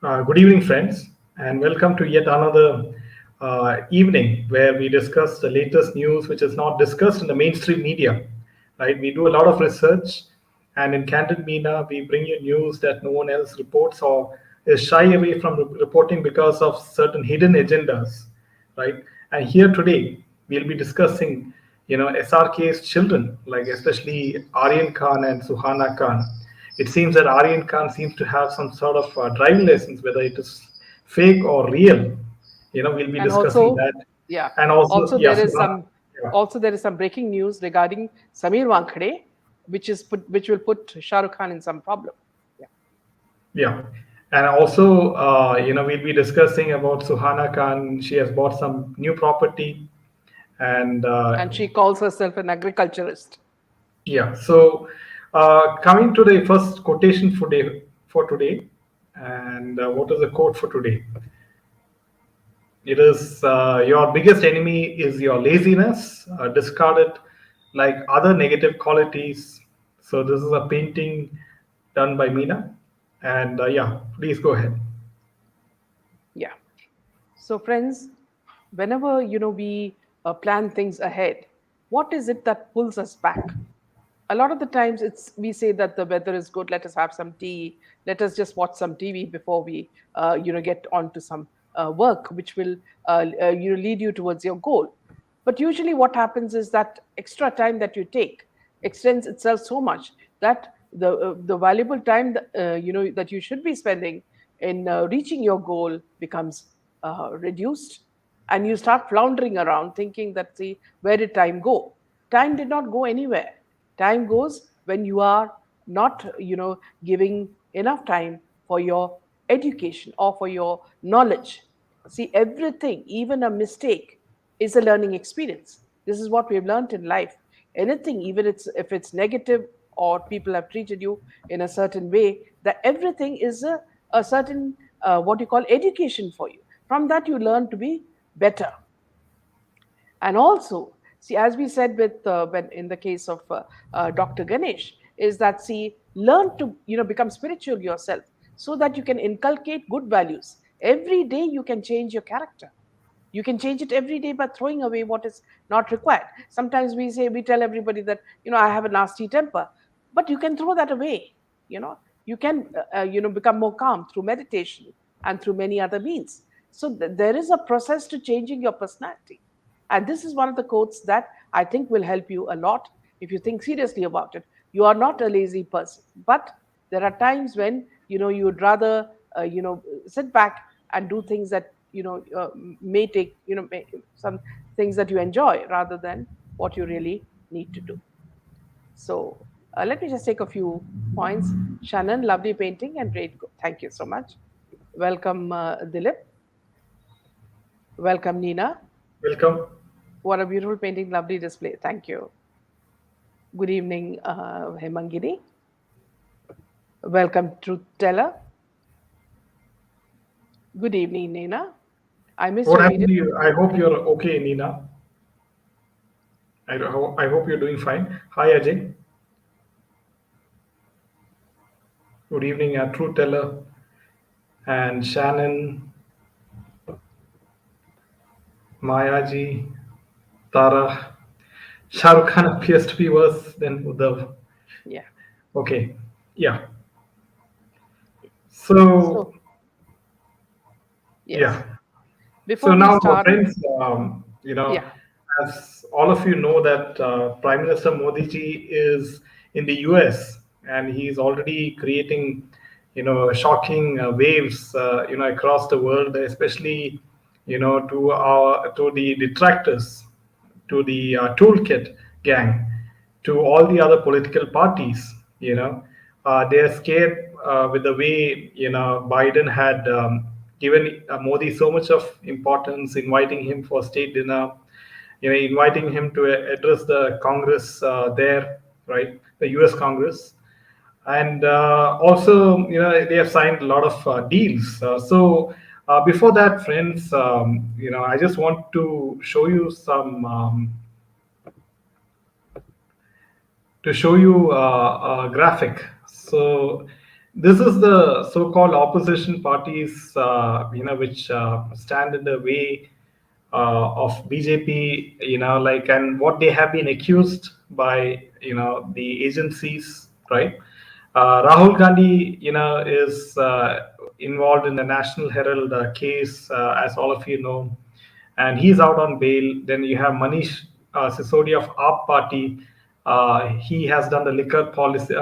Good evening, friends, and welcome to yet another evening where we discuss the latest news which is not discussed in the mainstream media. Right? We do a lot of research, and in Candid Media, we bring you news that no one else reports or is shy away from reporting because of certain hidden agendas. Right? And here today, we'll be discussing, SRK's children, like especially Aryan Khan and Suhana Khan. It seems that Aryan Khan seems to have some sort of driving lessons, whether it is fake or real. We'll be And discussing also, that. yeah, And also, also yeah, there is Suhana. some Yeah, also there is some breaking news regarding Samir Wankhede, which will put Shah Rukh Khan in some problem. Yeah, yeah. And also, we'll be discussing about Suhana Khan. She has bought some new property, and and she calls herself an agriculturist. yeah. So, coming to the first quotation for today, and what is the quote for today? It is your biggest enemy is your laziness. Discard it like other negative qualities. So this is a painting done by Meena, and yeah, please go ahead. Yeah. So, friends, whenever we plan things ahead, what is it that pulls us back? A lot of the times, it's we say that the weather is good. Let us have some tea. Let us just watch some TV before we get on to some work, which will lead you towards your goal. But usually, what happens is that extra time that you take extends itself so much that the valuable time that you should be spending in reaching your goal becomes reduced, and you start floundering around thinking that, see, where did time go? Time did not go anywhere. Time goes when you are not giving enough time for your education or for your knowledge. See, everything, even a mistake, is a learning experience. This is what we've learned in life. Anything, even if it's negative or people have treated you in a certain way, that everything is a certain what you call education for you. From that, you learn to be better. And also, see, as we said with when in the case of Dr. Ganesh, is that, see, learn to become spiritual yourself so that you can inculcate good values. Every day you can change your character. You can change it every day by throwing away what is not required. Sometimes we tell everybody that I have a nasty temper, but you can throw that away. You can become more calm through meditation and through many other means. So there is a process to changing your personality, and this is one of the quotes that I think will help you a lot if you think seriously about it. You are not a lazy person, but there are times when you would rather sit back and do things that may take some things that you enjoy rather than what you really need to do. So let me just take a few points. Shannon, lovely painting and great. Thank you so much. Welcome, Dilip. Welcome, Nina. Welcome. What a beautiful painting, lovely display. Thank you. Good evening, Hemangini. Welcome, Truth Teller. Good evening, Nina. I missed What your happened video. to you? I hope you're okay, Nina. I hope you're doing fine. Hi, Ajay. Good evening, True Teller and Shannon, Mayaji, Tara. Shah Rukh Khan appears to be worse than Uddhav. Yeah. Okay, yeah. So, So, yes. yeah. So Before we now, start, friends, yeah. as all of you know that Prime Minister Modi ji is in the US and he's already creating, shocking waves, across the world, especially, to the detractors, to the toolkit gang, to all the other political parties. They're scared with the way Biden had given Modi so much of importance, inviting him for state dinner, inviting him to address the Congress there, right, the U.S. Congress, and also they have signed a lot of deals. So before that, friends, I just want to show you some. To show you a graphic. So This is the so-called opposition parties, which stand in the way of BJP, like, and what they have been accused by, the agencies, right? Rahul Gandhi, is involved in the National Herald case, as all of you know, and he's out on bail. Then you have Manish Sisodia of AAP Party. He has done the liquor policy,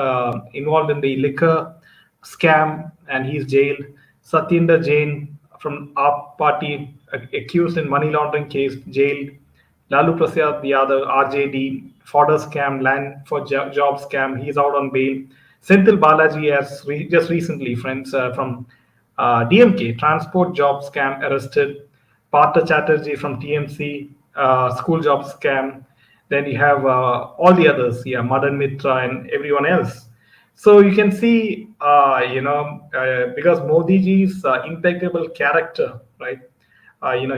involved in the liquor scam, and he's jailed. Satyendra Jain from AAP Party, accused in money laundering case, jailed. Lalu Prasad Yadav, RJD, fodder scam, land for job scam, he's out on bail. Senthil Balaji has just recently, friends, from DMK, transport job scam, arrested. Partha Chatterjee from TMC, school job scam. Then you have all the others, yeah, Madan Mitra and everyone else. So you can see, because Modi ji's impeccable character, right?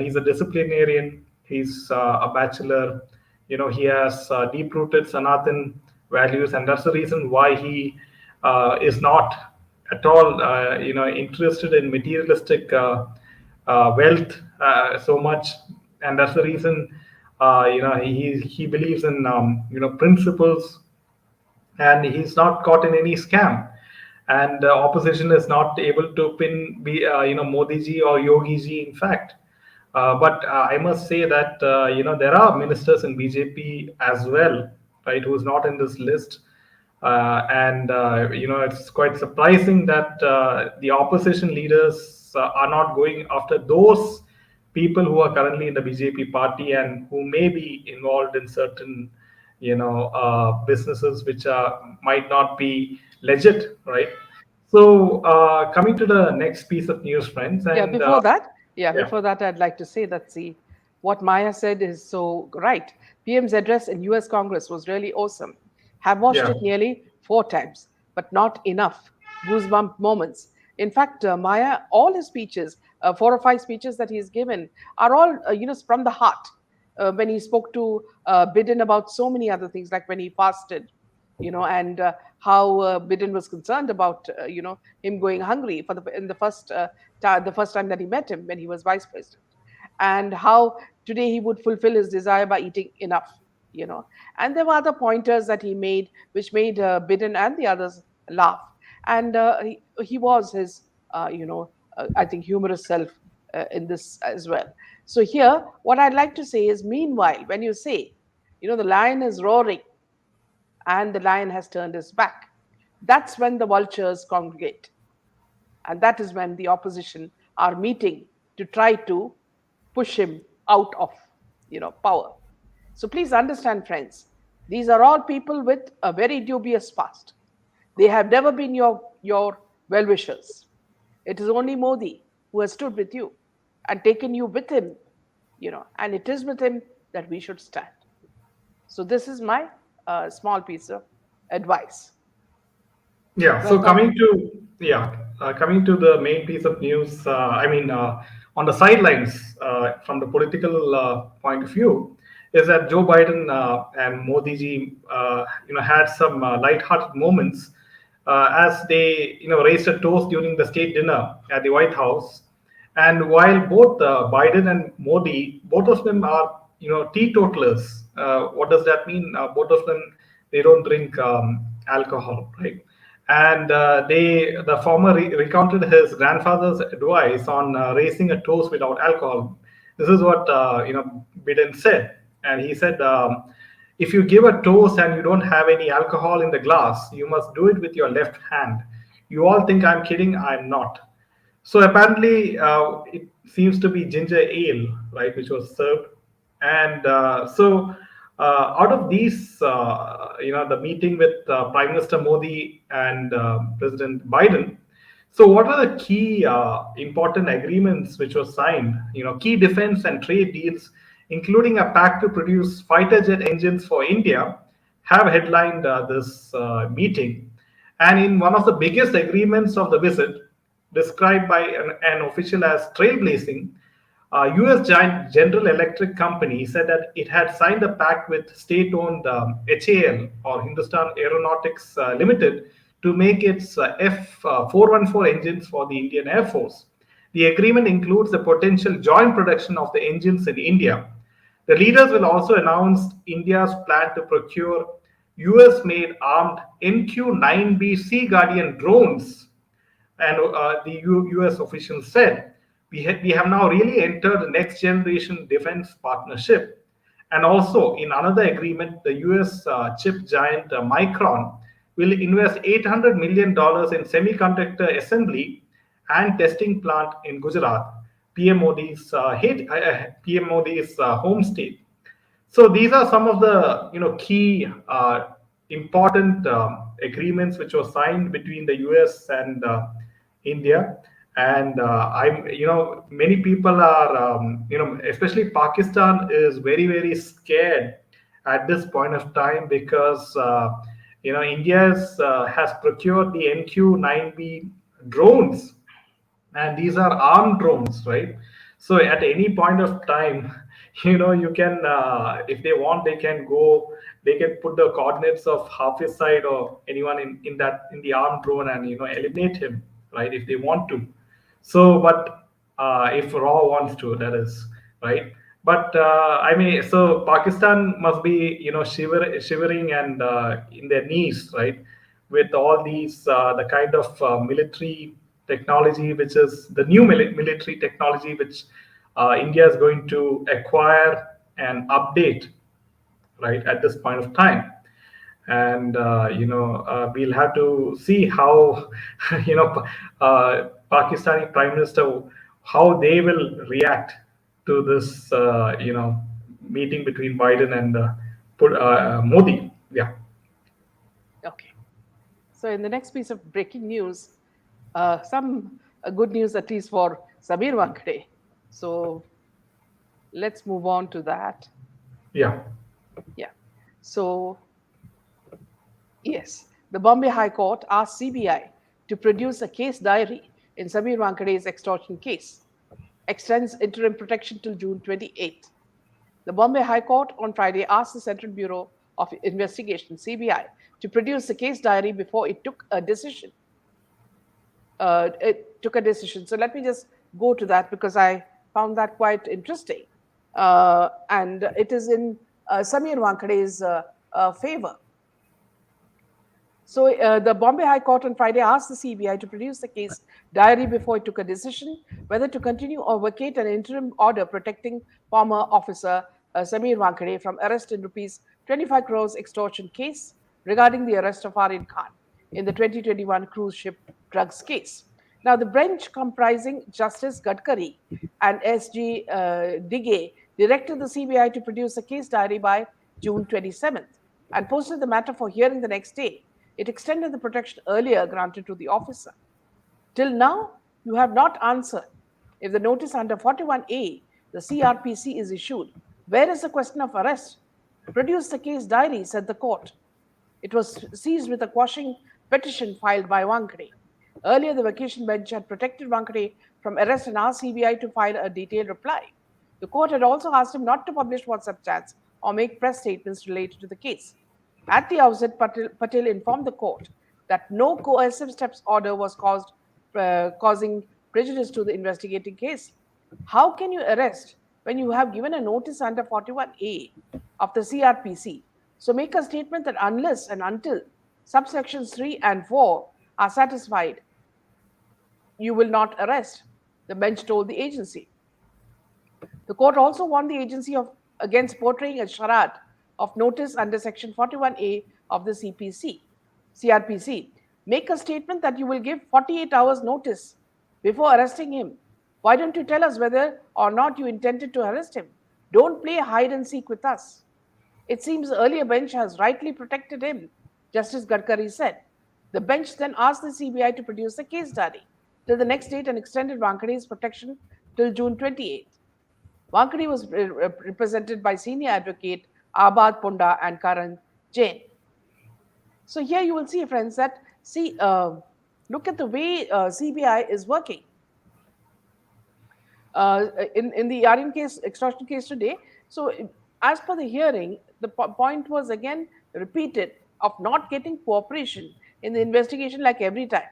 He's a disciplinarian. He's a bachelor. He has deep-rooted Sanatan values, and that's the reason why he is not at all, interested in materialistic wealth so much, and that's the reason, he believes in, principles, and he's not caught in any scam. And opposition is not able to pin, Modi ji or Yogi ji, in fact. But I must say that, there are ministers in BJP as well, right, who's not in this list. And it's quite surprising that the opposition leaders are not going after those people who are currently in the BJP party and who may be involved in certain, businesses which might not be legit, right? So coming to the next piece of news, friends, Yeah, and before that, yeah, yeah, before that, I'd like to say that, see, what Maya said is so right. PM's address in US Congress was really awesome. Have watched yeah, it nearly 4 times, but not enough. Goosebump moments. In fact, Maya, all his speeches, 4 or 5 speeches that he's given, are all, from the heart. When he spoke to Biden about so many other things, like when he fasted, and how Biden was concerned about, him going hungry for the first time that he met him when he was vice president, and how today he would fulfill his desire by eating enough, you know. And there were other pointers that he made, which made Biden and the others laugh. And he was his, I think, humorous self in this as well. So here, what I'd like to say is, meanwhile, when you say, the lion is roaring and the lion has turned his back. That's when the vultures congregate. And that is when the opposition are meeting to try to push him out of power. So please understand, friends, these are all people with a very dubious past. They have never been your well-wishers. It is only Modi who has stood with you and taken you with him, and it is with him that we should stand. So this is my small piece of advice. yeah. So Welcome. coming to the main piece of news. On the sidelines, from the political point of view, is that Joe Biden and Modi ji, had some light-hearted moments as they, raised a toast during the state dinner at the White House. And while both Biden and Modi, both of them are, teetotalers. What does that mean? Both of them, they don't drink alcohol, right? And the former recounted his grandfather's advice on raising a toast without alcohol. This is what Biden said, and he said, if you give a toast and you don't have any alcohol in the glass, you must do it with your left hand. You all think I'm kidding. I'm not. So apparently, it seems to be ginger ale, right, which was served. And out of these, the meeting with Prime Minister Modi and President Biden. So, what are the key important agreements which were signed? Key defense and trade deals, including a pact to produce fighter jet engines for India, have headlined this meeting. And in one of the biggest agreements of the visit, described by an official as trailblazing, US giant General Electric Company said that it had signed a pact with state-owned HAL, or Hindustan Aeronautics Limited, to make its F414 engines for the Indian Air Force. The agreement includes the potential joint production of the engines in India. The leaders will also announce India's plan to procure US made armed MQ-9B Sea Guardian drones, and the US official said, we have now really entered the next generation defense partnership. And also, in another agreement, the US chip giant Micron will invest $800 million in semiconductor assembly and testing plant in Gujarat, PMOD's home state. So these are some of the key important agreements which were signed between the US and India. And I'm many people are especially Pakistan is very scared at this point of time because India has procured the MQ-9B drones, and these are armed drones, right? So at any point of time, you can if they want, they can put the coordinates of Hafiz side or anyone in the armed drone, and eliminate him, right, if they want to. So but if Raw wants to, that is, right. But I mean, so Pakistan must be shivering and in their knees, right, with all these the kind of military technology, which is the new military technology which India is going to acquire and update, right, at this point of time. And we'll have to see how Pakistani Prime Minister, how they will react to this meeting between Biden and Modi. Yeah. Okay. So, in the next piece of breaking news, some good news at least for Samir Wankhede. So, let's move on to that. Yeah. Yeah. So, yes, the Bombay High Court asked CBI to produce a case diary in Samir Wankhede's extortion case, extends interim protection till June 28th. The Bombay High Court on Friday asked the Central Bureau of Investigation, CBI, to produce the case diary before it took a decision. So let me just go to that because I found that quite interesting. And it is in Samir Wankhede's favor. So the Bombay High Court on Friday asked the CBI to produce the case diary before it took a decision whether to continue or vacate an interim order protecting former officer Samir Wankhede from arrest in rupees 25 crores extortion case regarding the arrest of Aryan Khan in the 2021 cruise ship drugs case. Now, the bench comprising Justice Gadkari and S.G. Digge directed the CBI to produce a case diary by June 27th and posted the matter for hearing the next day. It extended the protection earlier granted to the officer. Till now, you have not answered. If the notice under 41A, the CRPC, is issued, where is the question of arrest? Produce the case diary, said the court. It was seized with a quashing petition filed by Wankhede. Earlier, the vacation bench had protected Wankhede from arrest and asked CBI to file a detailed reply. The court had also asked him not to publish WhatsApp chats or make press statements related to the case. At the outset, Patel informed the court that no coercive steps order was causing prejudice to the investigating case. How can you arrest when you have given a notice under 41A of the CRPC? So make a statement that unless and until subsections 3 and 4 are satisfied, you will not arrest, the bench told the agency. The court also warned the agency against portraying a charade of notice under Section 41A of the CRPC. Make a statement that you will give 48 hours notice before arresting him. Why don't you tell us whether or not you intended to arrest him? Don't play hide and seek with us. It seems the earlier bench has rightly protected him, Justice Gadkari said. The bench then asked the CBI to produce the case diary till the next date and extended Wankhede's protection till June 28th. Wankhede was represented by senior advocate Abad Ponda and Karan Jain. So here you will see, friends, that look at the way CBI is working. In the Aryan case, extortion case today, so as per the hearing, the point was again repeated of not getting cooperation in the investigation like every time.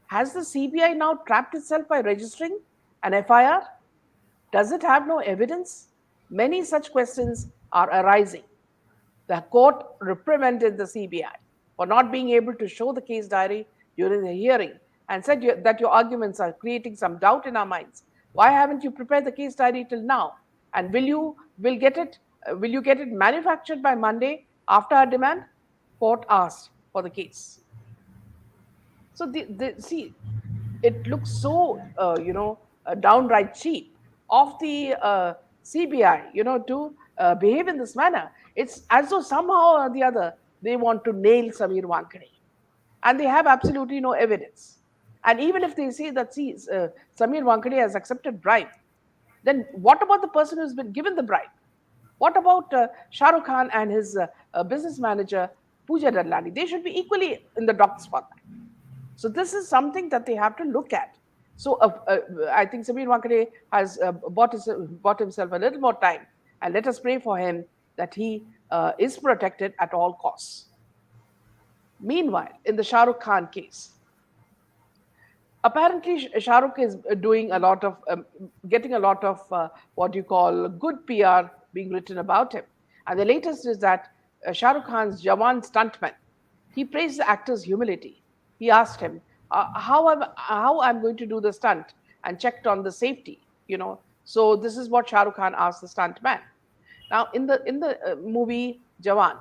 Has the CBI now trapped itself by registering an FIR? Does it have no evidence? Many such questions are arising. The court reprimanded the CBI for not being able to show the case diary during the hearing and said that your arguments are creating some doubt in our minds. Why haven't you prepared the case diary till now? And will you get it manufactured by Monday after our demand? Court asked for the case. So see, it looks so downright cheap of the CBI, to behave in this manner. It's as though somehow or the other they want to nail Samir Wankade, and they have absolutely no evidence. And even if they say that Samir Wankade has accepted bribe, then what about the person who's been given the bribe? What about Shah Rukh Khan and his business manager Pooja Dadlani? They should be equally in the dock spot. So this is something that they have to look at. So I think Samir Wankade has bought himself a little more time, and let us pray for him that he is protected at all costs. Meanwhile, in the Shah Rukh Khan case, apparently Shah Rukh is doing a lot of getting a lot of what you call good PR being written about him. And the latest is that Shah Rukh Khan's Jawan stuntman, he praised the actor's humility. He asked him how I'm going to do the stunt and checked on the safety. So this is what Shah Rukh Khan asked the stuntman. Now in the movie Jawan,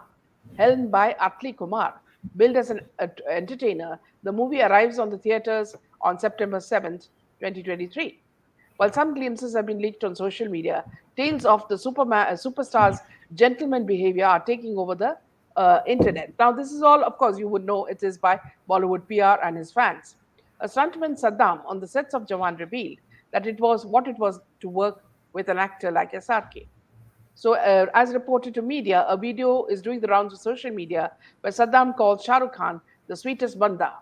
helmed by Atli Kumar, billed as an entertainer, the movie arrives on the theaters on September 7th, 2023. While some glimpses have been leaked on social media, tales of the superstar's gentleman behavior are taking over the internet. Now, this is all, of course, you would know it is by Bollywood PR and his fans. A stuntman Saddam on the sets of Jawan revealed that it was what it was to work with an actor like SRK. So, as reported to media, a video is doing the rounds of social media where Saddam calls Shah Rukh Khan the sweetest banda.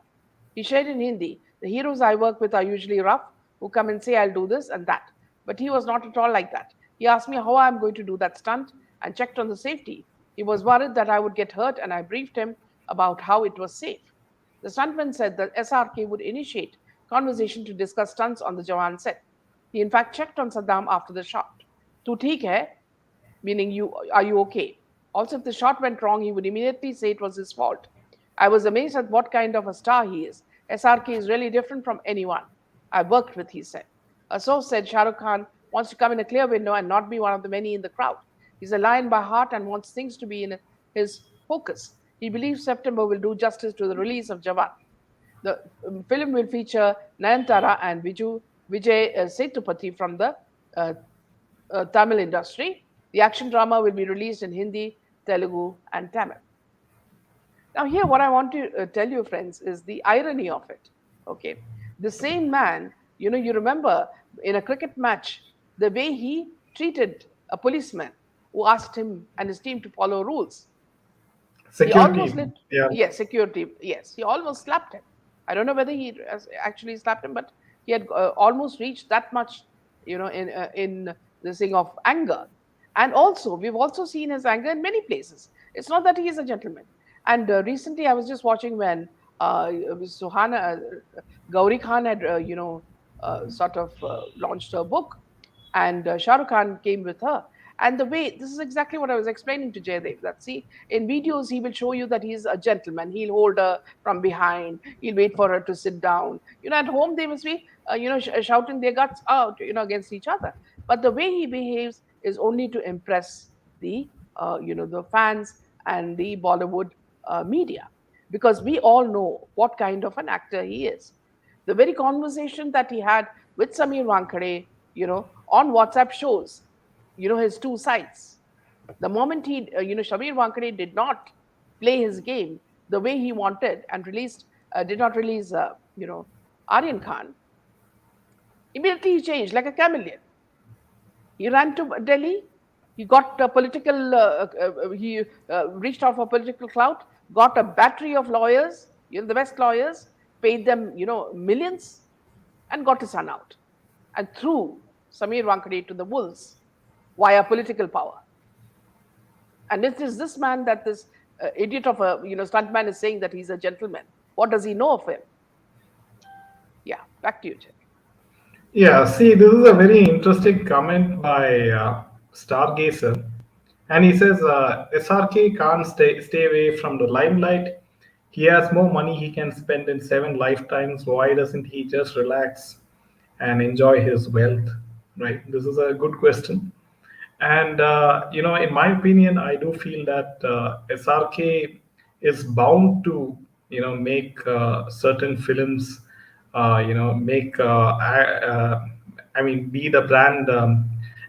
He shared in Hindi, the heroes I work with are usually rough, who come and say, I'll do this and that. But he was not at all like that. He asked me how I'm going to do that stunt and checked on the safety. He was worried that I would get hurt, and I briefed him about how it was safe. The stuntman said that SRK would initiate conversation to discuss stunts on the Jawan set. He in fact checked on Saddam after the shot. Tu theek hai? Meaning, are you okay? Also, if the shot went wrong, he would immediately say it was his fault. I was amazed at what kind of a star he is. SRK is really different from anyone I've worked with, he said. A source said Shah Rukh Khan wants to come in a clear window and not be one of the many in the crowd. He's a lion by heart and wants things to be in his focus. He believes September will do justice to the release of Jawan. The film will feature Nayantara and Vijay Sethupathi from the uh, Tamil industry. The action drama will be released in Hindi, Telugu, and Tamil. Now, here, what I want to tell you, friends, is the irony of it. Okay, the same man, you remember in a cricket match, the way he treated a policeman who asked him and his team to follow rules. He almost Security. lit, Yeah. yes, security, yes, he almost slapped him. I don't know whether he actually slapped him, but he had almost reached that much, in this thing of anger. And also, we've also seen his anger in many places. It's not that he is a gentleman. And recently, I was just watching when Suhana, Gauri Khan had, sort of launched her book, and Shah Rukh Khan came with her. And the way, this is exactly what I was explaining to Jaydev, that see, in videos, he will show you that he's a gentleman. He'll hold her from behind. He'll wait for her to sit down. At home, they must be, shouting their guts out, against each other. But the way he behaves is only to impress the fans and the Bollywood media, because we all know what kind of an actor he is. The very conversation that he had with Samir Wankade, on WhatsApp shows, his two sides. The moment Samir Wankade did not play his game the way he wanted and did not release, Aryan Khan, immediately he changed like a chameleon. He ran to Delhi. He got a political. He reached out for political clout. Got a battery of lawyers, the best lawyers, paid them, millions, and got his son out, and threw Samir Wankade to the wolves via political power. And it is this man that this idiot of a stuntman is saying that he's a gentleman. What does he know of him? Yeah, back to you, Jay. Yeah, see, this is a very interesting comment by Stargazer. And he says SRK can't stay away from the limelight. He has more money he can spend in 7 lifetimes. Why doesn't he just relax and enjoy his wealth? Right? This is a good question. And in my opinion, I do feel that SRK is bound to make certain films, make I mean be the brand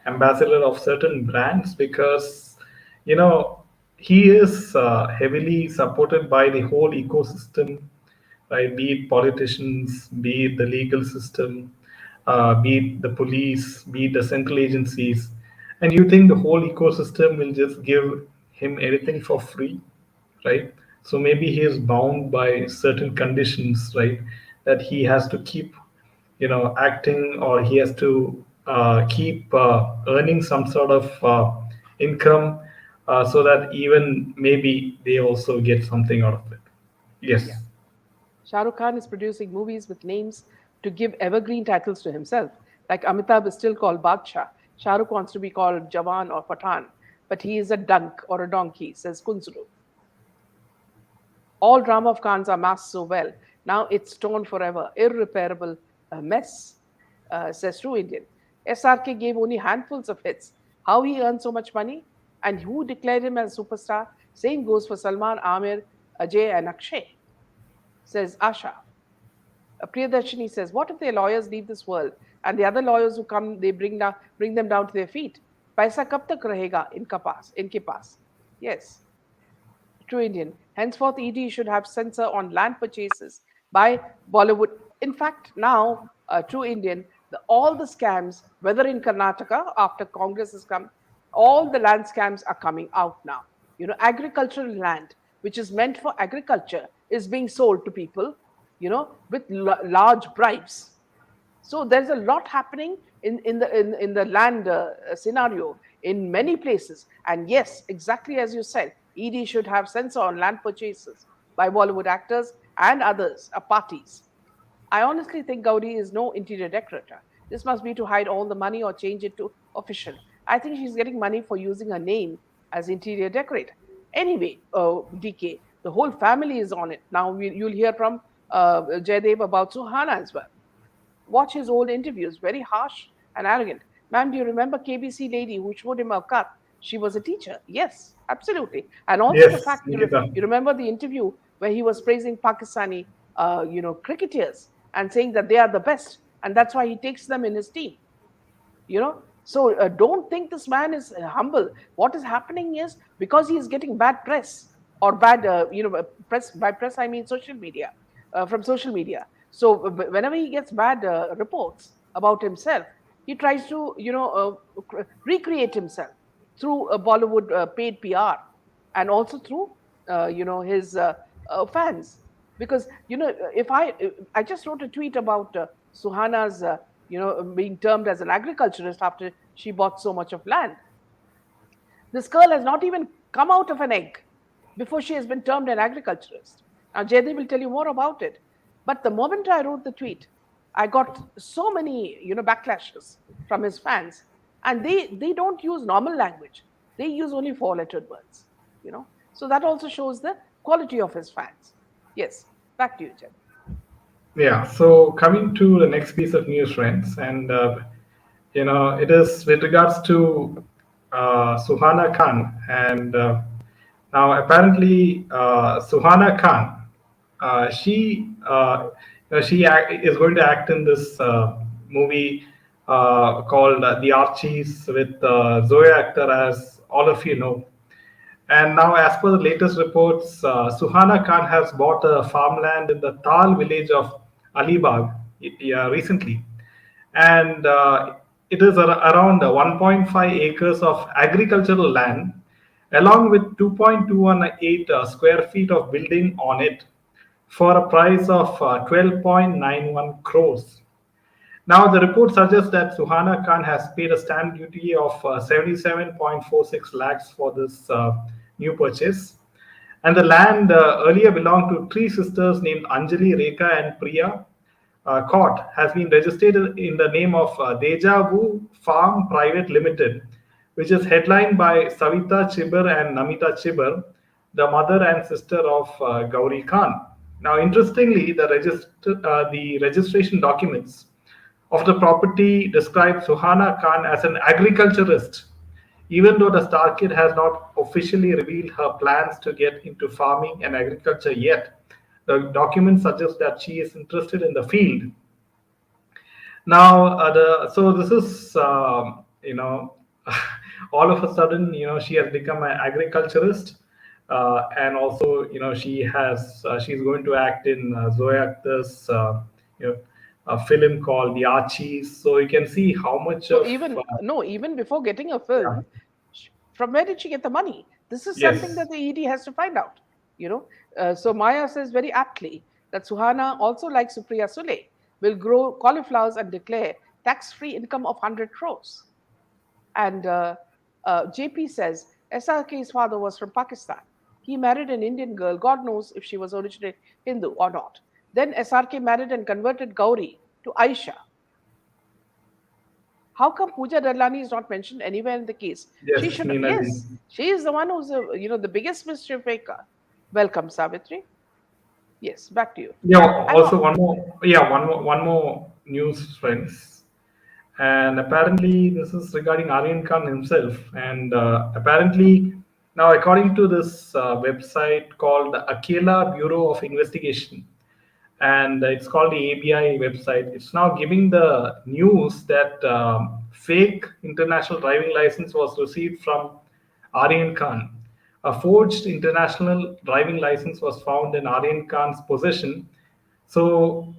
ambassador of certain brands, because you know he is heavily supported by the whole ecosystem, right? Be it politicians, be it the legal system, be it the police, be it the central agencies. And you think the whole ecosystem will just give him anything for free, right? So maybe he is bound by certain conditions, right? That he has to keep, acting, or he has to keep earning some sort of income, so that even maybe they also get something out of it. Yeah. Yes. Shah Rukh Khan is producing movies with names to give evergreen titles to himself. Like Amitabh is still called Badshah. Shah Rukh wants to be called Jawan or Pathan, but he is a dunk or a donkey, says Kunzru. All drama of Khan's are masked so well. Now it's torn forever. Irreparable mess, says True Indian. SRK gave only handfuls of hits. How he earned so much money? And who declared him as superstar? Same goes for Salman, Amir, Ajay, and Akshay, says Asha. Priyadarshini says, what if their lawyers leave this world and the other lawyers who come, they bring them down to their feet? Paisa kab tak rahega inke paas? Yes. True Indian. Henceforth, ED should have censor on land purchases by Bollywood. In fact, now, True Indian, all the scams, whether in Karnataka after Congress has come, all the land scams are coming out now. Agricultural land, which is meant for agriculture, is being sold to people, with large bribes. So there's a lot happening in the land scenario in many places. And yes, exactly as you said, ED should have censor on land purchases by Bollywood actors and others, parties. I honestly think Gauri is no interior decorator. This must be to hide all the money or change it to official. I think she's getting money for using her name as interior decorator. Anyway, DK, the whole family is on it. Now you'll hear from Jaydev about Suhana as well. Watch his old interviews, very harsh and arrogant. Ma'am, do you remember KBC lady who showed him a cut? She was a teacher. Yes, absolutely. And also the Yes, fact Nikita. you remember the interview where he was praising Pakistani, cricketers and saying that they are the best, and that's why he takes them in his team. So don't think this man is humble. What is happening is because he is getting bad press or bad press. By press I mean social media, from social media. So whenever he gets bad reports about himself, he tries to recreate himself through Bollywood paid PR, and also through his fans. Because if I just wrote a tweet about Suhana's being termed as an agriculturist after she bought so much of land. This girl has not even come out of an egg before she has been termed an agriculturist. Now, Jaydev will tell you more about it. But the moment I wrote the tweet, I got so many, backlashes from his fans, and they don't use normal language. They use only four-lettered words. So that also shows the quality of his fans. Yes, back to you, Jaydev. Yeah, so coming to the next piece of news, friends, and it is with regards to Suhana Khan, and now apparently Suhana Khan, is going to act in this movie called The Archies, with Zoe Akhtar, as all of you know. And now, as per the latest reports, Suhana Khan has bought a farmland in the Tal village of Alibag, yeah, recently. And it is around 1.5 acres of agricultural land, along with 2.218 square feet of building on it, for a price of 12.91 crores. Now, the report suggests that Suhana Khan has paid a stamp duty of 77.46 lakhs for this new purchase. And the land earlier belonged to three sisters named Anjali, Rekha, and Priya. Court has been registered in the name of Deja Vu Farm Private Limited, which is headlined by Savita Chibar and Namita Chibar, the mother and sister of Gauri Khan. Now, interestingly, the registration documents of the property describe Suhana Khan as an agriculturist, even though the Star Kid has not officially revealed her plans to get into farming and agriculture yet. The documents suggest that she is interested in the field. Now, so this is all of a sudden, she has become an agriculturist, and also, she's going to act in Zoe Akhtar's a film called The Archies. So you can see how much So of even no, even before getting a yeah, film, from where did she get the money? This is something yes, that the ED has to find out. You know, so Maya says very aptly that Suhana, also like Supriya Sule, will grow cauliflowers and declare tax-free income of 100 crores. And JP says SRK's father was from Pakistan. He married an Indian girl. God knows if she was originally Hindu or not. Then SRK married and converted Gauri to Aisha. How come Pooja Dadlani is not mentioned anywhere in the case? She yes, should have. Nina ji. Yes, she is the one who's the biggest mischief maker. Welcome, Savitri. Yes, back to you. Yeah. And Also, one more news, friends. And apparently, this is regarding Aryan Khan himself. And apparently, now according to this website called the Akela Bureau of Investigation, and it's called the ABI website. It's now giving the news that fake international driving license was received from Aryan Khan. A forged international driving license was found in Aryan Khan's possession. So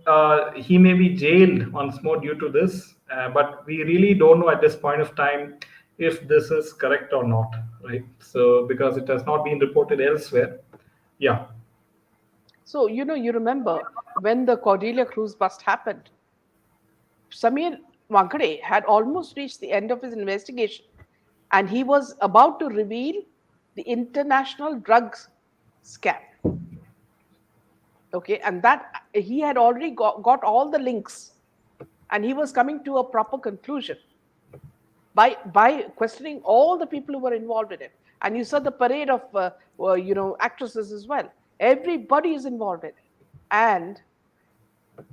he may be jailed once more due to this, but we really don't know at this point of time if this is correct or not, right? So because it has not been reported elsewhere. Yeah. so you remember when the Cordelia cruise bust happened, Samir Wankade had almost reached the end of his investigation, and he was about to reveal the international drugs scam. Okay, and that he had already got all the links, and he was coming to a proper conclusion by questioning all the people who were involved in it. And you saw the parade of actresses as well. Everybody is involved in it, and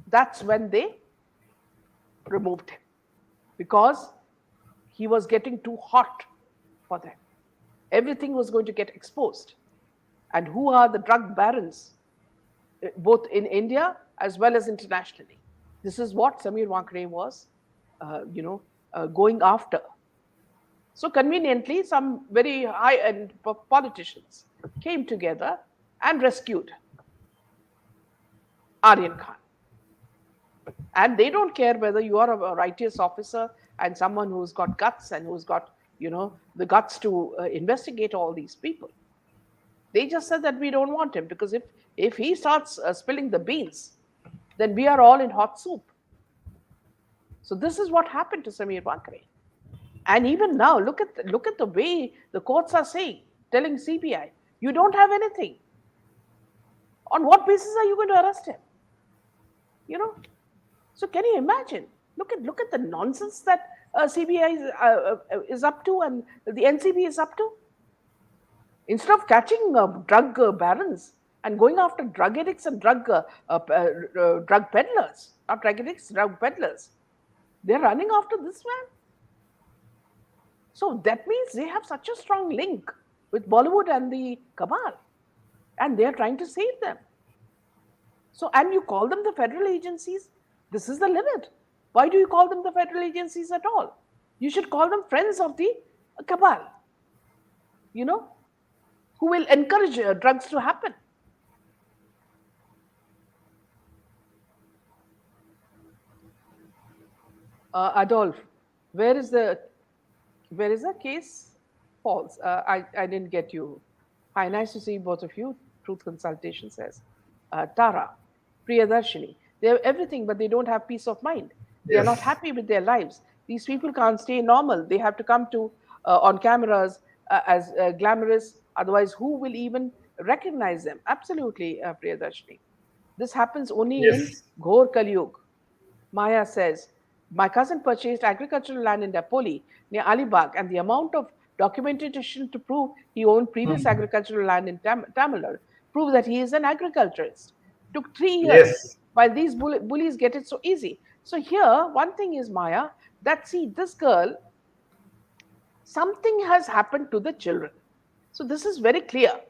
that's when they removed him because he was getting too hot for them. Everything was going to get exposed. And who are the drug barons, both in India as well as internationally? This is what Samir Wankade was, going after. So conveniently, some very high-end politicians came together and rescued Aryan Khan. And they don't care whether you are a righteous officer and someone who's got guts and who's got, the guts to investigate all these people. They just said that we don't want him because if he starts spilling the beans, then we are all in hot soup. So this is what happened to Samir Wankade. And even now, look at the way the courts are saying, telling CBI, you don't have anything. On what basis are you going to arrest him? So can you imagine? Look at the nonsense that CBI is up to and the NCB is up to. Instead of catching drug barons and going after drug addicts and drug peddlers, not drug addicts, drug peddlers, they're running after this man. So that means they have such a strong link with Bollywood and the cabal, and they're trying to save them. So, and you call them the federal agencies? This is the limit. Why do you call them the federal agencies at all? You should call them friends of the cabal, who will encourage drugs to happen. Adolf, where is the case? False. I didn't get you. Hi, nice to see both of you. Truth Consultation says. Tara, Priyadarshini, they have everything, but they don't have peace of mind. They are not Yes. happy with their lives. These people can't stay normal. They have to come to on cameras as glamorous. Otherwise, who will even recognize them. Absolutely, Priyadarshini. This happens only in Yes. Ghor Kali Yuga. Maya says, my cousin purchased agricultural land in Dapoli near Alibag, and the amount of documentation to prove he owned previous Hmm. agricultural land in Tamil prove that he is an agriculturist. Took 3 years, Yes. while these bullies get it so easy. So here, one thing is Maya that see this girl, something has happened to the children. So this is very clear.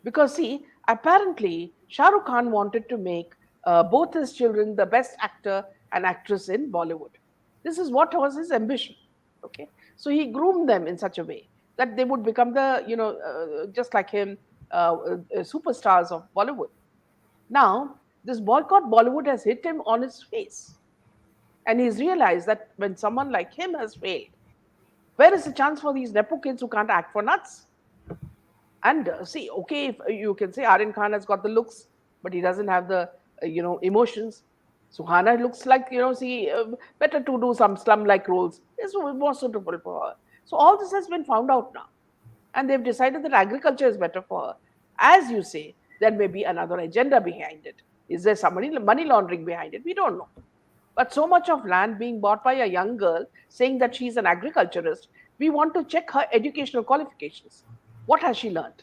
Because, see, apparently Shah Rukh Khan wanted to make both his children the best actor and actress in Bollywood. This is what was his ambition. Okay. So he groomed them in such a way that they would become the, just like him, superstars of Bollywood. Now, this boycott Bollywood has hit him on his face. And he's realized that when someone like him has failed, where is the chance for these Nepo kids who can't act for nuts? And see, okay, if you can say Aryan Khan has got the looks, but he doesn't have the emotions. Suhana looks like see better to do some slum-like roles. Is more suitable for her. So all this has been found out now, and they've decided that agriculture is better for her. As you say, there may be another agenda behind it. Is there somebody money laundering behind it? We don't know. But so much of land being bought by a young girl saying that she's an agriculturist, we want to check her educational qualifications. What has she learned?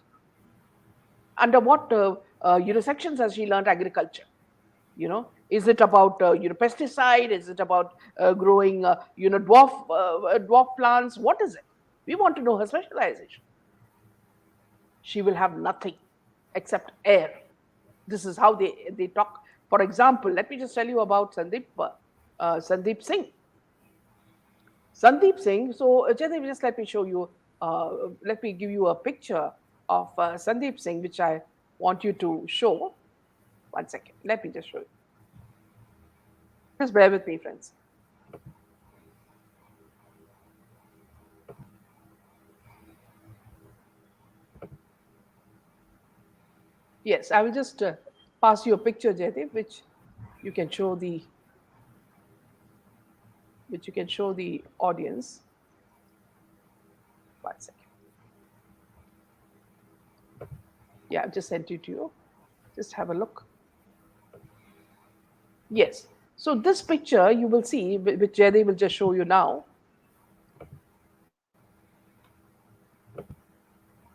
Under what sections has she learned agriculture? Is it about pesticide? Is it about growing dwarf plants? What is it? We want to know her specialization. She will have nothing except air. This is how they talk. For example, let me just tell you about Sandeep Singh. Sandeep Singh. So, Jaidev, just let me show you. Let me give you a picture of Sandeep Singh, which I want you to show. 1 second. Let me just show you. Just bear with me, friends. Yes, I will just pass you a picture, Jaidev, which you can show the audience. 1 second. Yeah, I've just sent it to you. Just have a look. Yes. So this picture you will see, which Jaidev will just show you now,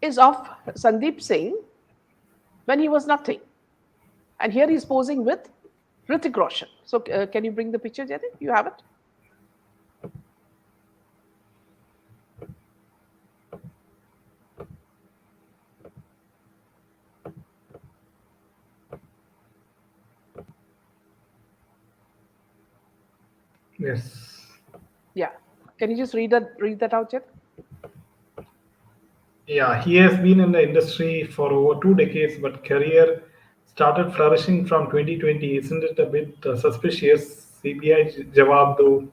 is of Sandeep Singh when he was nothing. And here he's posing with Hrithik Roshan. So can you bring the picture, Jaidev? You have it? Yes. Yeah. Can you just read that out, Jaidev? Yeah, he has been in the industry for over 2 decades, but career started flourishing from 2020. Isn't it a bit suspicious? CBI Jawab though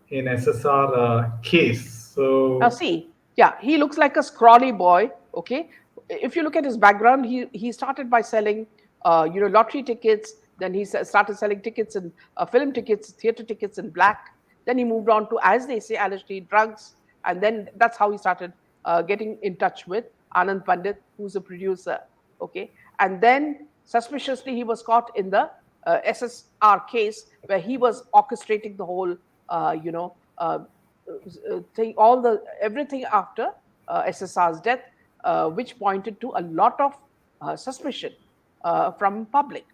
in SSR case. Now So see, yeah, he looks like a scrawny boy. Okay, if you look at his background, he started by selling, lottery tickets. Then he started selling tickets and film tickets, theater tickets in black. Then he moved on to, as they say, LSD drugs, and then that's how he started getting in touch with Anand Pandit, who's a producer. Okay, and then suspiciously he was caught in the SSR case where he was orchestrating the whole, thing, all the everything after SSR's death, which pointed to a lot of suspicion from public.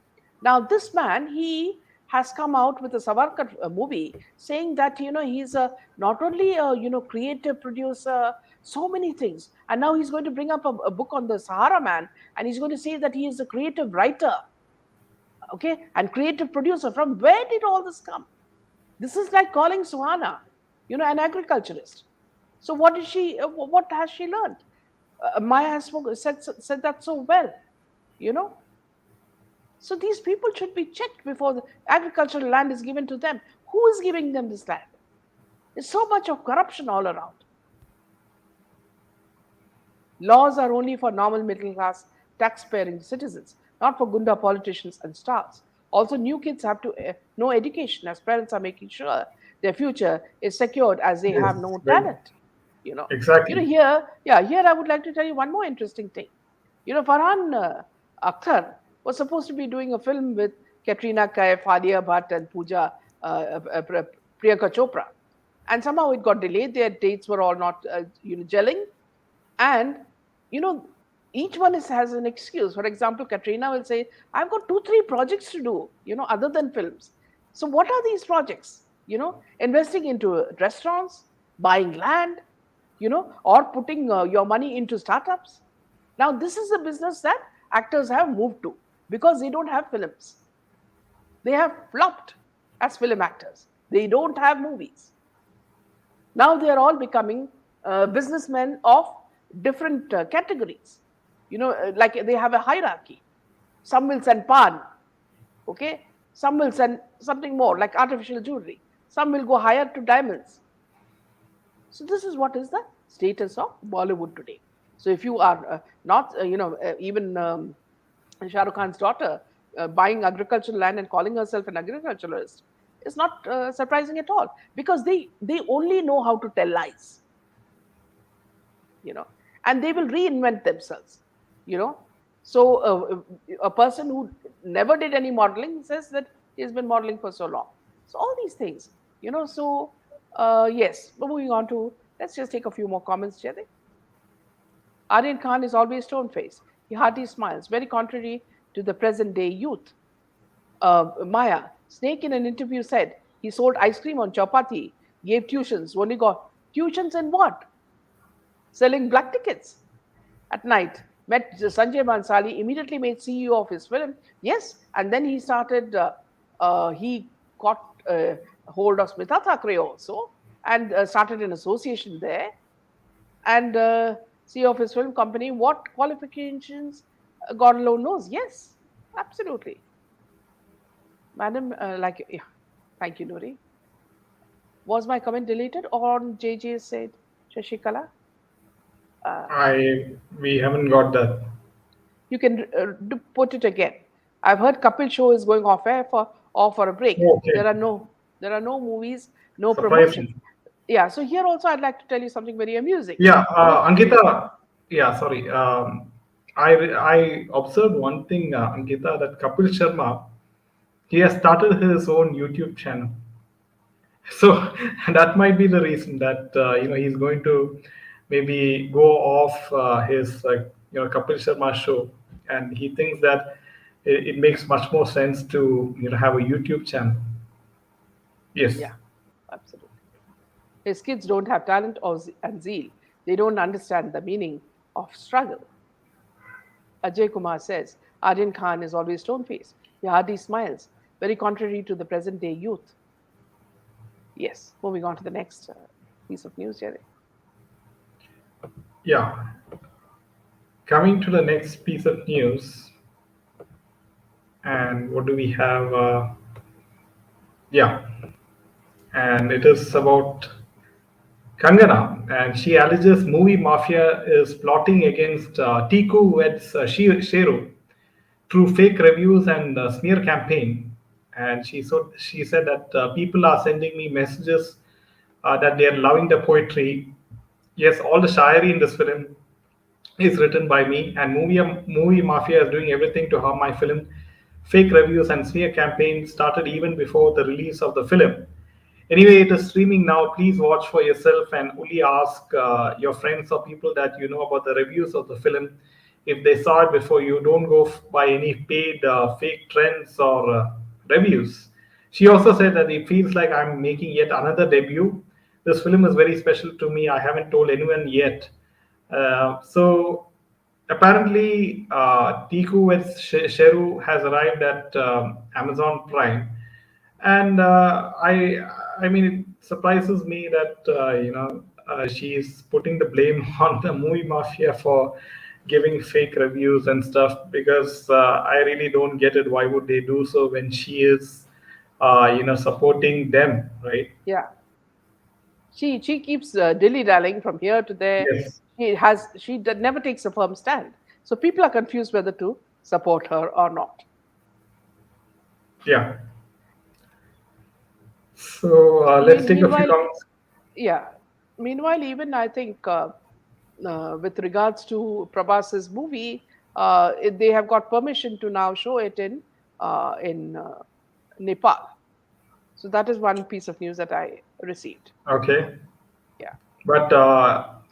Now, this man, he has come out with a Savarkar movie saying that he's not only a creative producer, so many things, and now he's going to bring up a book on the Sahara Man, and he's going to say that he is a creative writer, okay, and creative producer. From where did all this come? This is like calling Suhana, an agriculturist. So what is she? What has she learned? Maya has said that so well, you know. So these people should be checked before the agricultural land is given to them. Who is giving them this land? There's so much of corruption all around. Laws are only for normal middle class tax-paying citizens, not for gunda politicians and stars. Also, new kids have to know education as parents are making sure their future is secured as they have yes, no right. talent. You know, Exactly. here, yeah, here I would like to tell you one more interesting thing. Farhan Akhtar was supposed to be doing a film with Katrina Kaif, Alia Bhatt, and Pooja Priyanka Chopra, and somehow it got delayed. Their dates were all not gelling, and you know each one has an excuse. For example, Katrina will say, I've got 2 3 projects to do, other than films. So what are these projects? Investing into restaurants, buying land, or putting your money into startups. Now this is the business that actors have moved to because they don't have films. They have flopped as film actors. They don't have movies. Now they are all becoming businessmen of different categories. Like they have a hierarchy. Some will send pan, okay? Some will send something more like artificial jewelry. Some will go higher to diamonds. So this is what is the status of Bollywood today. So if you are not, even Shah Rukh Khan's daughter buying agricultural land and calling herself an agriculturalist is not surprising at all, because they only know how to tell lies, you know, and they will reinvent themselves, you know. So a person who never did any modeling says that he's been modeling for so long. So all these things, So yes, but moving on to, let's just take a few more comments, Jade. Aryan Khan is always stone faced. He hardly smiles, very contrary to the present day youth. Maya, Snake in an interview said he sold ice cream on chapati, gave tuitions, only got tuitions in what? Selling black tickets at night. Met Sanjay Bansali, immediately made CEO of his film. Yes, and then he started, he got hold of Smita Thakre also and started an association there. And CEO of his film company. What qualifications? God alone knows. Yes, absolutely. Madam, yeah, thank you, Nuri. Was my comment deleted or on JJ said Shashikala? I we haven't got that. You can put it again. I've heard Kapil show is going off air for a break. Okay, There are no movies, no promotions. surprising. Yeah. So here also, I'd like to tell you something very amusing. Yeah, You know, Ankita. Yeah, sorry. I observed one thing, Ankita, that Kapil Sharma, he has started his own YouTube channel. So that might be the reason that he's going to maybe go off his Kapil Sharma show, and he thinks that it makes much more sense to have a YouTube channel. Yes. yeah, absolutely. His kids don't have talent and zeal. They don't understand the meaning of struggle. Ajay Kumar says, Aryan Khan is always stone faced. He hardly smiles, very contrary to the present day youth. Yes, moving on to the next piece of news, Jerry. Yeah. Coming to the next piece of news, and what do we have? Yeah, and it is about Kangana, and she alleges movie Mafia is plotting against Tiku weds Sheru through fake reviews and smear campaign. And she said that people are sending me messages that they are loving the poetry. Yes, all the shayari in this film is written by me, and movie mafia is doing everything to harm my film. Fake reviews and smear campaign started even before the release of the film. Anyway, it is streaming now. Please watch for yourself and only ask your friends or people that you know about the reviews of the film. If they saw it before you, don't go by any paid fake trends or reviews. She also said that it feels like I'm making yet another debut. This film is very special to me. I haven't told anyone yet. So apparently, Tiku with Sheru has arrived at Amazon Prime, and I mean, it surprises me that she's putting the blame on the movie mafia for giving fake reviews and stuff, because I really don't get it. Why would they do so when she is, supporting them, right? Yeah, she keeps dilly dallying from here to there. Yes. Never takes a firm stand. So people are confused whether to support her or not. Yeah. So let's take a few Meanwhile, comments. yeah. Meanwhile, even I think with regards to Prabhas's movie, They have got permission to now show it in Nepal. So that is one piece of news that I received. Okay. Yeah. But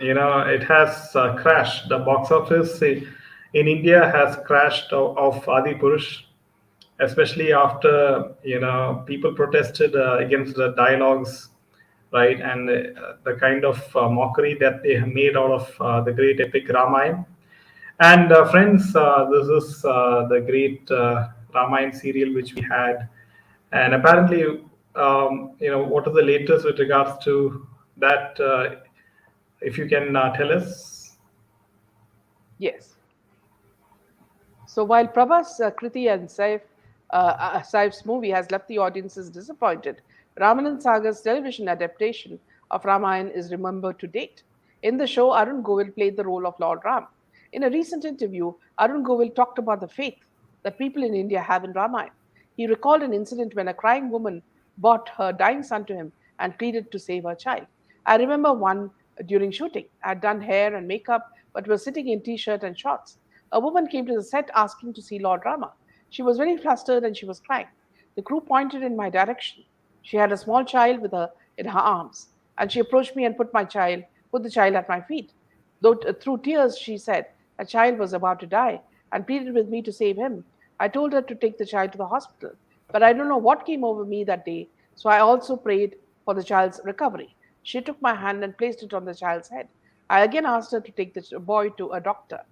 it has crashed. The box office in India has crashed of Adi Purush, especially after people protested against the dialogues, right, and the kind of mockery that they have made out of the great epic Ramayana. And friends, this is the great Ramayana serial which we had, and apparently, what are the latest with regards to that? If you can tell us. Yes. So while Prabhas, Kriti, and Saif's movie has left the audiences disappointed, Ramanan Sagar's television adaptation of Ramayana is remembered to date. In the show, Arun Govil played the role of Lord Ram. In a recent interview, Arun Govil talked about the faith that people in India have in Ramayana. He recalled an incident when a crying woman brought her dying son to him and pleaded to save her child. I remember one during shooting. I had done hair and makeup, but was sitting in t-shirt and shorts. A woman came to the set asking to see Lord Rama. She was very flustered and she was crying. The crew pointed in my direction. She had a small child with her in her arms, and she approached me and put the child at my feet. Though through tears, she said a child was about to die and pleaded with me to save him. I told her to take the child to the hospital, but I don't know what came over me that day, so I also prayed for the child's recovery. She took my hand and placed it on the child's head. I again asked her to take the boy to a doctor.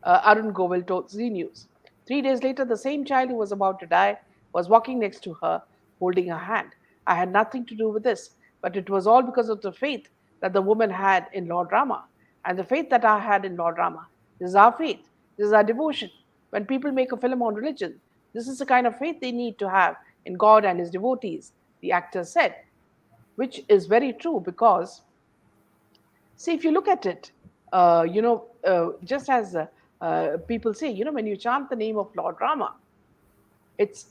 Arun Govil told Z News. 3 days later, the same child who was about to die was walking next to her, holding her hand. I had nothing to do with this, but it was all because of the faith that the woman had in Lord Rama and the faith that I had in Lord Rama. This is our faith. This is our devotion. When people make a film on religion, this is the kind of faith they need to have in God and his devotees, the actor said, which is very true because, see, if you look at it, just as people say, when you chant the name of Lord Rama, it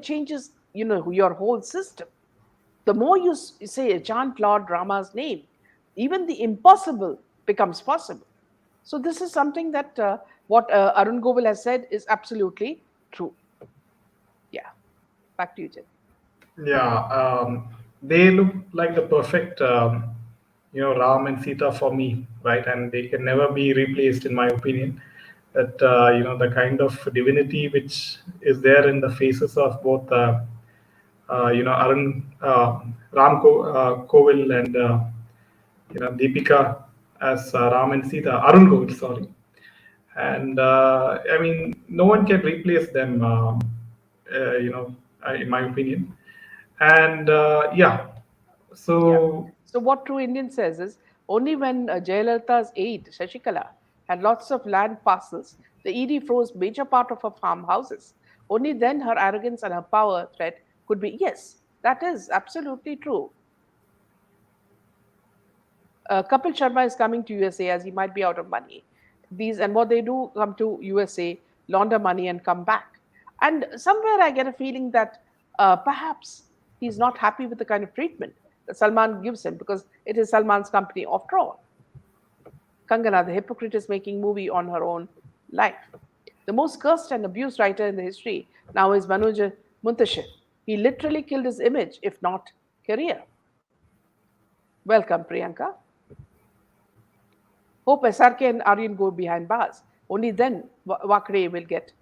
changes, your whole system. The more you say chant Lord Rama's name, even the impossible becomes possible. So this is something that what Arun Govil has said is absolutely true. Yeah, back to you, Jen. Yeah, they look like the perfect, Ram and Sita for me, right? And they can never be replaced, in my opinion. That the kind of divinity which is there in the faces of both, Arun, Kovil and Deepika as Ram and Sita, Arun Kovil, sorry. And I mean, no one can replace them, in my opinion. And yeah, Yeah. so So what True Indian says is only when Jayalalitha's aide, Shashikala, had lots of land parcels, the ED froze major part of her farmhouses. Only then her arrogance and her power threat could be, yes, that is absolutely true. Kapil Sharma is coming to USA as he might be out of money. These and what they do come to USA, launder money and come back. And somewhere I get a feeling that perhaps he's not happy with the kind of treatment that Salman gives him because it is Salman's company after all. Kangana, the hypocrite, is making movie on her own life. The most cursed and abused writer in the history now is Manoj Muntashir. He literally killed his image, if not career. Welcome, Priyanka. Hope SRK and Aryan go behind bars. Only then Wakre will get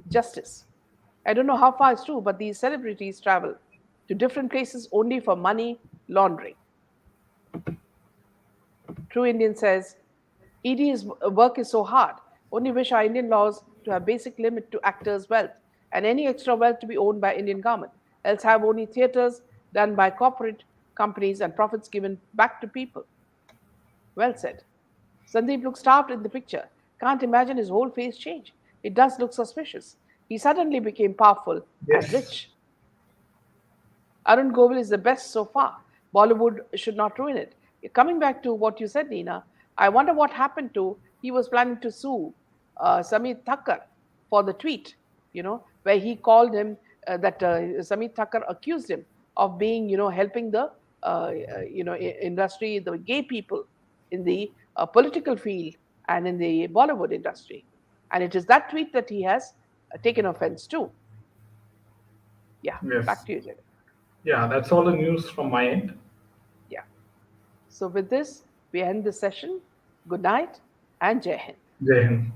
justice. I don't know how far it's true, but these celebrities travel to different places only for money laundering. True Indian says, ED's work is so hard. Only wish our Indian laws to have basic limit to actors' wealth and any extra wealth to be owned by Indian government. Else have only theatres done by corporate companies and profits given back to people. Well said. Sandeep looks starved in the picture. Can't imagine his whole face change. It does look suspicious. He suddenly became powerful and yes, rich. Arun Govil is the best so far. Bollywood should not ruin it. Coming back to what you said, Nina, I wonder what happened to. He was planning to sue Samit Thakkar for the tweet, where he called him that Samit Thakkar accused him of being, helping the, industry, the gay people in the political field and in the Bollywood industry. And it is that tweet that he has taken offense to. Yeah, back Yes. to you, Jay. Yeah, that's all the news from my end. Yeah. So with this, we end the session. Good night and Jai Hind. Jai Hind.